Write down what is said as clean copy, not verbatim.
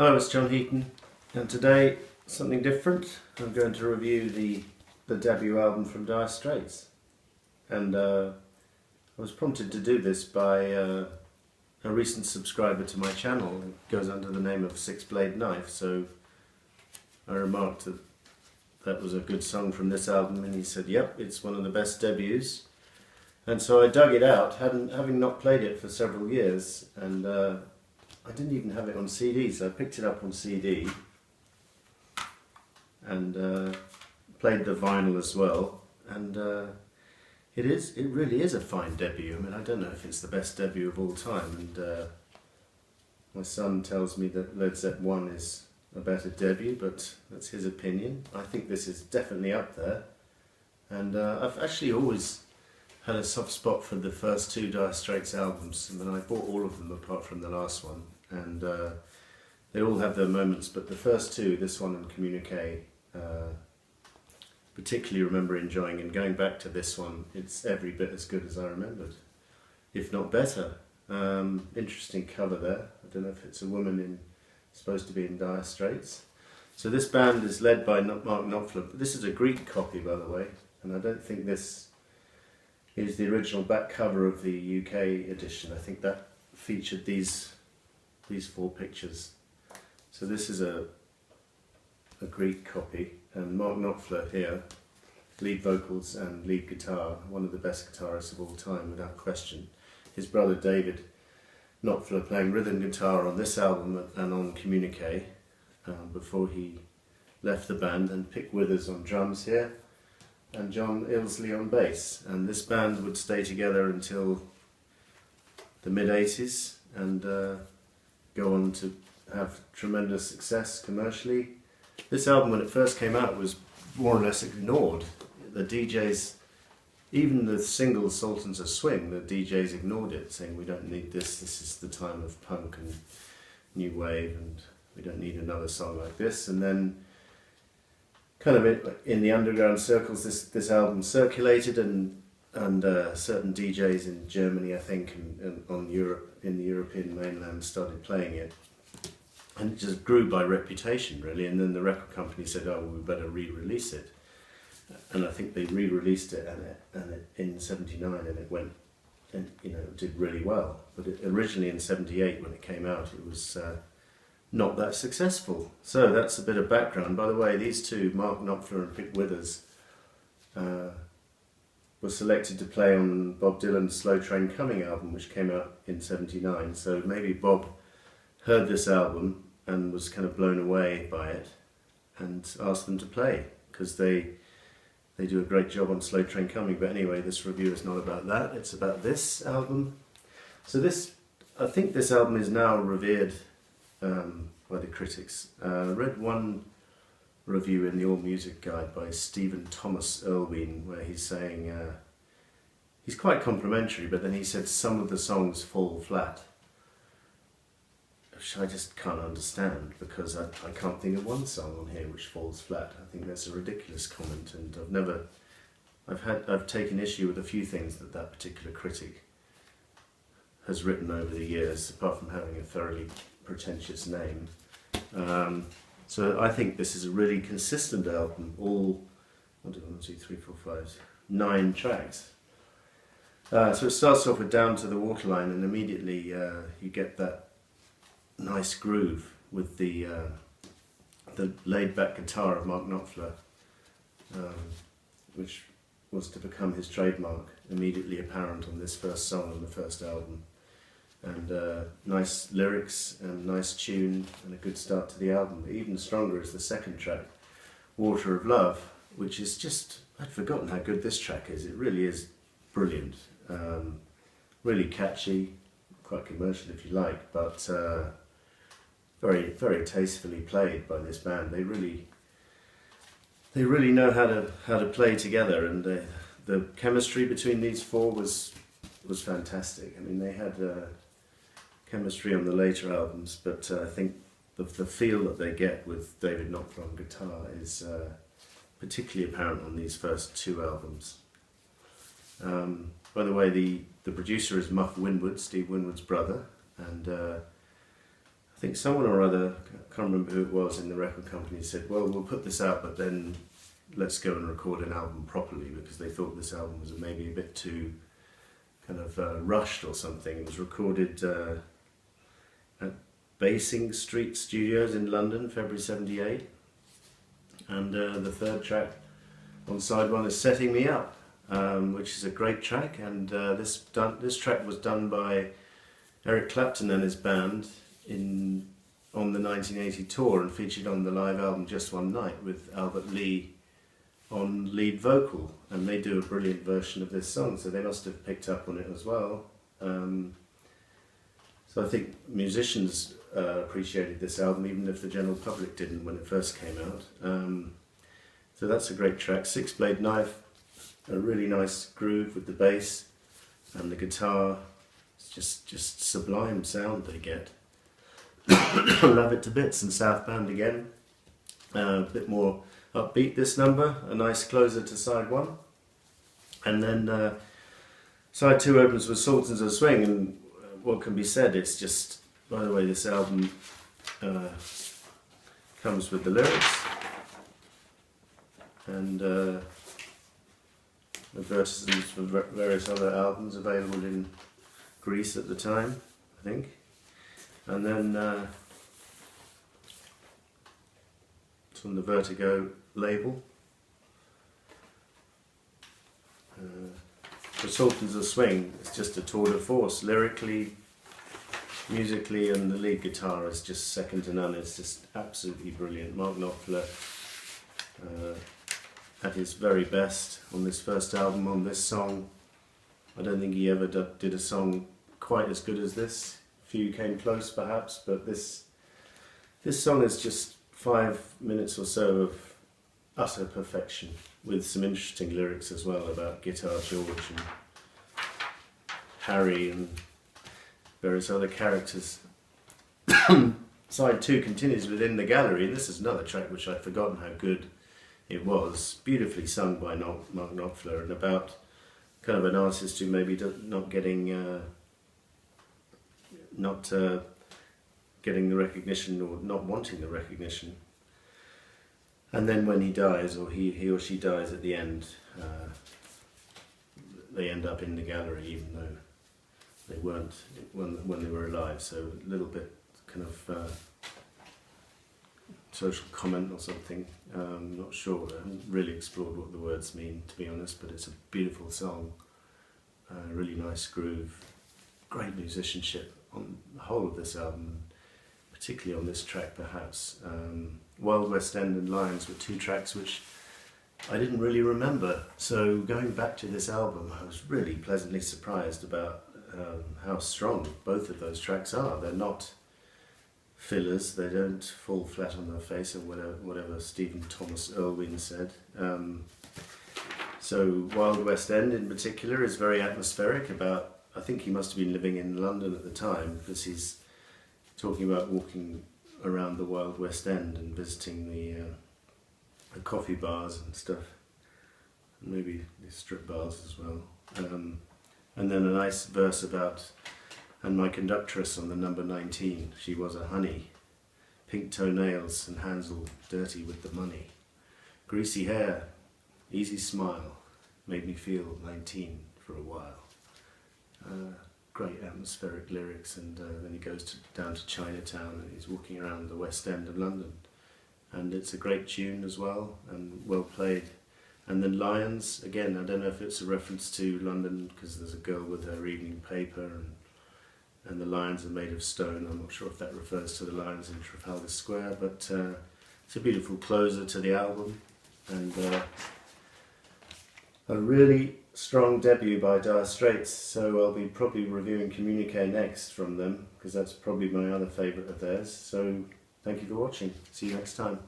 Hello, it's John Heaton, and today something different. I'm going to review the debut album from Dire Straits, and I was prompted to do this by a recent subscriber to my channel. It goes under the name of Six Blade Knife, so I remarked that that was a good song from this album, and he said, "Yep, it's one of the best debuts." And so I dug it out, having not played it for several years, and I didn't even have it on CD, so I picked it up on CD and played the vinyl as well. And it really is a fine debut. I mean, I don't know if it's the best debut of all time, and my son tells me that Led Zeppelin 1 is a better debut, but that's his opinion. I think this is definitely up there, and I've actually always had a soft spot for the first two Dire Straits albums. I mean, I bought all of them apart from the last one, and they all have their moments, but the first two, this one and Communique, particularly remember enjoying, and going back to this one, it's every bit as good as I remembered, if not better. Interesting cover there. I don't know if it's a woman supposed to be in Dire Straits. So this band is led by Mark Knopfler. This is a Greek copy, by the way, and I don't think this is the original back cover of the UK edition. I think that featured these four pictures. So this is a Greek copy, and Mark Knopfler here, lead vocals and lead guitar, one of the best guitarists of all time without question. His brother David Knopfler playing rhythm guitar on this album and on Communique before he left the band, and Pick Withers on drums here, and John Ilsley on bass. And this band would stay together until the mid-80s and go on to have tremendous success commercially. This album, when it first came out, was more or less ignored. The DJs, even the single Sultans of Swing, the DJs ignored it, saying we don't need this is the time of punk and new wave, and we don't need another song like this. And then kind of in the underground circles, this album circulated, and certain DJs in Germany, I think, and in the European mainland started playing it, and it just grew by reputation, really. And then the record company said, "Oh, we better re-release it," and I think they re-released it, and in '79, and it went, and it did really well. But originally in '78, when it came out, it was not that successful. So that's a bit of background. By the way, these two, Mark Knopfler and Pick Withers, were selected to play on Bob Dylan's Slow Train Coming album, which came out in '79. So maybe Bob heard this album and was kind of blown away by it and asked them to play, because they do a great job on Slow Train Coming. But anyway, this review is not about that, it's about this album. So I think this album is now revered by the critics. I read one review in the All Music Guide by Stephen Thomas Erlewine, where he's saying, he's quite complimentary, but then he said some of the songs fall flat, which I just can't understand, because I can't think of one song on here which falls flat. I think that's a ridiculous comment, and I've taken issue with a few things that particular critic has written over the years, apart from having a thoroughly pretentious name. So I think this is a really consistent album, all 9 tracks. So it starts off with Down to the Waterline, and immediately you get that nice groove with the laid-back guitar of Mark Knopfler, which was to become his trademark, immediately apparent on this first song on the first album. And nice lyrics and nice tune and a good start to the album. Even stronger is the second track, Water of Love, which is just, I'd forgotten how good this track is. It really is brilliant, really catchy, quite commercial if you like, but very, very tastefully played by this band. They really know how to play together, and the chemistry between these four was fantastic. I mean, they had chemistry on the later albums, but I think the feel that they get with David Knopfler on guitar is particularly apparent on these first two albums. By the way, the producer is Muff Winwood, Steve Winwood's brother, and I think someone or other, I can't remember who it was in the record company, said, well, we'll put this out, but then let's go and record an album properly, because they thought this album was maybe a bit too kind of rushed or something. It was recorded at Basing Street Studios in London, February 78, and the third track on side one is Setting Me Up, which is a great track, and this track was done by Eric Clapton and his band on the 1980 tour, and featured on the live album Just One Night with Albert Lee on lead vocal, and they do a brilliant version of this song, so they must have picked up on it as well. So I think musicians appreciated this album, even if the general public didn't when it first came out. So that's a great track. Six Blade Knife, a really nice groove with the bass and the guitar. It's just sublime sound they get. Love it to bits. And South Band again, a bit more upbeat this number, a nice closer to side one. And then side two opens with Sultans of Swing, and what can be said, it's just, by the way, this album comes with the lyrics and advertisements for various other albums available in Greece at the time, I think. And then it's on the Vertigo label. For Sultans of Swing, it's just a tour de force, lyrically, musically, and the lead guitar is just second to none. It's just absolutely brilliant. Mark Knopfler at his very best on this first album, on this song. I don't think he ever did a song quite as good as this. Few came close perhaps, but this song is just 5 minutes or so of utter perfection, with some interesting lyrics as well about Guitar George and Harry and various other characters. Side two continues within the gallery, and this is another track which I'd forgotten how good it was. Beautifully sung by Mark Knopfler, and about kind of an artist who maybe not getting the recognition, or not wanting the recognition. And then when he dies, or he or she dies at the end, they end up in the gallery, even though they weren't when they were alive. So a little bit kind of social comment or something. Not sure. I haven't really explored what the words mean, to be honest. But it's a beautiful song, really nice groove, great musicianship on the whole of this album, particularly on this track perhaps. Wild West End and Lions were two tracks which I didn't really remember, so going back to this album I was really pleasantly surprised about how strong both of those tracks are. They're not fillers, they don't fall flat on their face, or whatever Stephen Thomas Erlewine said. So Wild West End in particular is very atmospheric about, I think he must have been living in London at the time, because he's talking about walking around the Wild West End and visiting the coffee bars and stuff, and maybe the strip bars as well. And then a nice verse about, and my conductress on the number 19, she was a honey, pink toenails and hands all dirty with the money, greasy hair, easy smile, made me feel 19 for a while. Great atmospheric lyrics, and then he goes down to Chinatown and he's walking around the West End of London, and it's a great tune as well and well played. And then Lions, again, I don't know if it's a reference to London because there's a girl with her evening paper, and the lions are made of stone. I'm not sure if that refers to the lions in Trafalgar Square, but it's a beautiful closer to the album, and a really strong debut by Dire Straits. So I'll be probably reviewing Communique next from them, because that's probably my other favourite of theirs. So thank you for watching. See you next time.